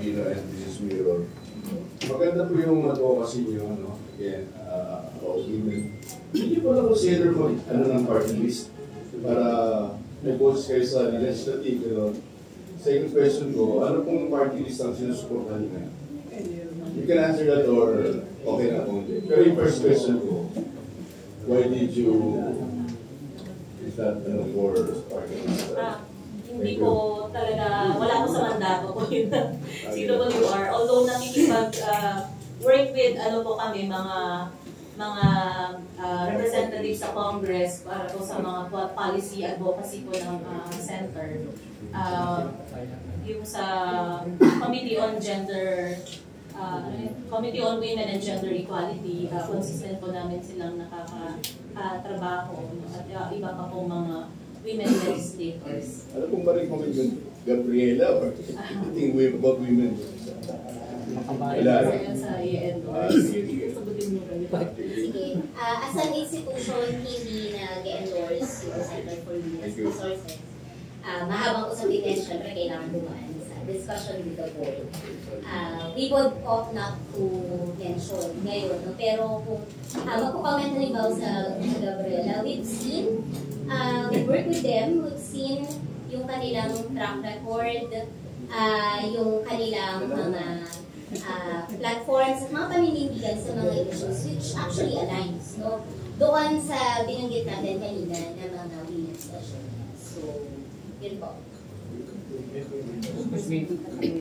Aquino and Mrs. Mirror. Maganda po yung advocacy niyo, no? Again, about women. Hindi po na-consider mo ng party list para mag-vote kayo sa legislative, Second question ko, ano pong party list ang sinusuportahan niya? You can answer that or okay na kung hindi. Pero yung first question ko, why did you is that for party list? Hindi ko talaga, wala ko sa mandato ko yun CWR. Although nakikipag-work with, kami, mga representatives sa Congress para po sa mga policy advocacy po ng center. Yung sa Committee on Gender, Committee on Women and Gender Equality, consistent po namin silang nakakatrabaho at iba pa po mga women legislators. Ano pong ma-recommend yung Gabriela or think about women? Wala. Sa i-endorse. Sige. As an institution, hindi nag-endorse yung Center for Women's Resources. Mahabang usapin yan, syempre kailangan dumaan sa discussion with the board. We would opt not to mention ngayon, no? Pero kung magkukomment halimbawa sa Gabriela, we've seen, we work with them, we've seen yung kanilang track record, yung kanilang mga platforms at mga paninindigan sa mga issues which actually aligns, no? Doon sa binanggit natin kanina na mga women's session. So, yun po.